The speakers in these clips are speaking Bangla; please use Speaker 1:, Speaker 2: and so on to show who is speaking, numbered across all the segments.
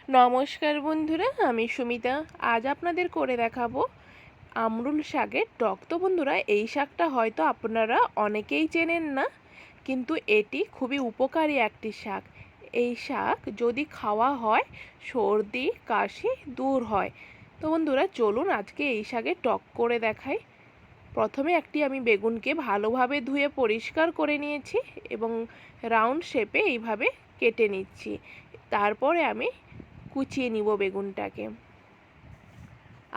Speaker 1: নমস্কার বন্ধুরা, আমি সুমিতা। আজ আপনাদের করে দেখাবো আমরুল শাকের টক। তো বন্ধুরা, এই শাকটা হয়তো আপনারা অনেকেই চেনেন না, কিন্তু এটি খুবই উপকারী একটি শাক। এই শাক যদি খাওয়া হয় সর্দি কাশি দূর হয়। তো বন্ধুরা, চলুন আজকে এই শাকের টক করে দেখাই। প্রথমে আমি বেগুনকে ভালোভাবে ধুয়ে পরিষ্কার করে নিয়েছি এবং রাউন্ড শেপে এইভাবে কেটে নিচ্ছি। তারপরে আমি কুচিয়ে নিব বেগুনটাকে।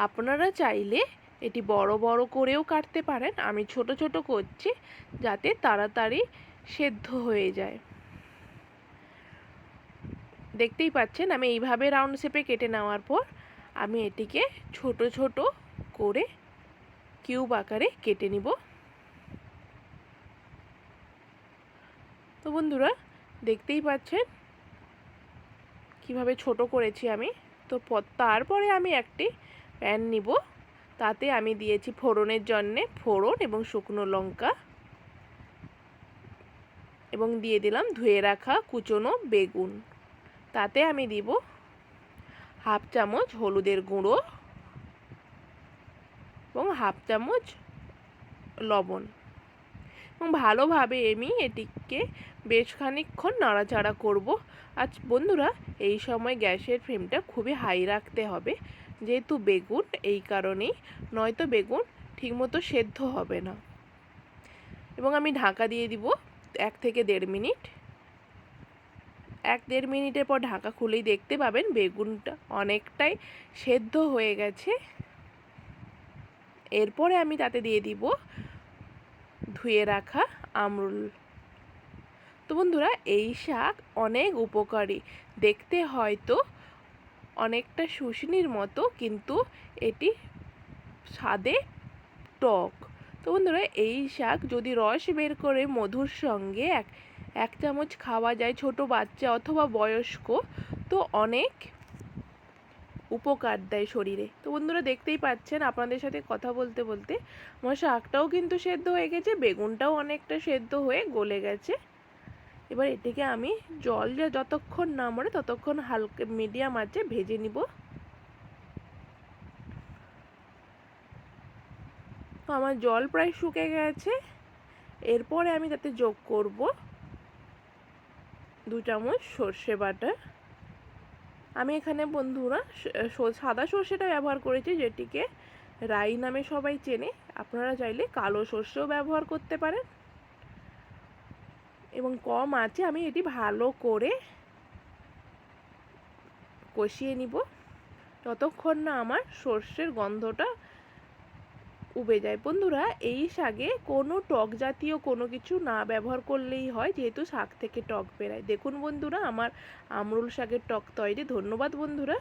Speaker 1: আপনারা চাইলে এটি বড় বড় করেও কাটতে পারেন, আমি ছোট ছোট করছি যাতে তাড়াতাড়ি সেদ্ধ হয়ে যায়। দেখতেই পাচ্ছেন আমি এইভাবে রাউন্ড শেপে কেটে নেওয়ার পর আমি এটিকে ছোট ছোট করে কিউব আকারে কেটে নিব। তো বন্ধুরা, দেখতেই পাচ্ছেন কিভাবে ছোট করেছি আমি। তো তারপরে আমি একটি প্যান নিব, তাতে আমি দিয়েছি ফোড়নের জন্যে ফোড়ন এবং শুকনো লঙ্কা, এবং দিয়ে দিলাম ধুয়ে রাখা কুচনো বেগুন। তাতে আমি দিব হাফ চামচ হলুদের গুঁড়ো এবং হাফ চামচ লবণ, এবং ভালোভাবে আমি এটিকে বেশ খানিকক্ষণ নাড়াচাড়া করব। আজ বন্ধুরা, এই সময় গ্যাসের ফ্লেমটা খুবই হাই রাখতে হবে, যেহেতু বেগুন, এই কারণেই, নয়তো বেগুন ঠিকমতো সেদ্ধ হবে না। এবং আমি ঢাকা দিয়ে দিব 1 থেকে 1.5 মিনিট। 1-1.5 মিনিটের পর ঢাকা খুলেই দেখতে পাবেন বেগুনটা অনেকটাই সেদ্ধ হয়ে গেছে। এরপরে আমি তাতে দিয়ে দিব ধুয়ে রাখা আমরুল। তো বন্ধুরা, এই শাক অনেক উপকারী। দেখতে হয়তো অনেকটা শুশনির মতো, কিন্তু এটি স্বাদে টক। তো বন্ধুরা, এই শাক যদি রস বের করে মধুর সঙ্গে এক চামচ খাওয়া যায় ছোট বাচ্চা অথবা বয়স্ক, তো অনেক উপকার দেয় শরীরে। তো বন্ধুরা, দেখতেই পাচ্ছেন আপনাদের সাথে কথা বলতে বলতে আমার শাকটাও কিন্তু সেদ্ধ হয়ে গেছে, বেগুনটাও অনেকটা সেদ্ধ হয়ে গলে গেছে। এবার এটিকে আমি জল যতক্ষণ না মরে ততক্ষণ হালকা মিডিয়াম আঁচে ভেজে নিব। তো আমার জল প্রায় শুকে গেছে। এরপরে আমি তাতে যোগ করব 2 চামচ সর্ষে বাটা। আমি এখানে বন্ধুরা সাদা সর্ষেটা ব্যবহার করেছি, যেটিকে রাই নামে সবাই চেনে। আপনারা চাইলে কালো সর্ষেও ব্যবহার করতে পারেন। এবং কম আঁচে আমি এটি ভালো করে কষিয়ে নিব ততক্ষণ না আমার সর্ষের গন্ধটা উবে যায়। বন্ধুরা, এই শাকে কোনো টক জাতীয় কোনো কিছু না ব্যবহার করলেই হয়, যেহেতু শাক থেকে টক বেরায়। দেখুন বন্ধুরা, আমার আমরুল শাকের টক তৈরি। ধন্যবাদ বন্ধুরা।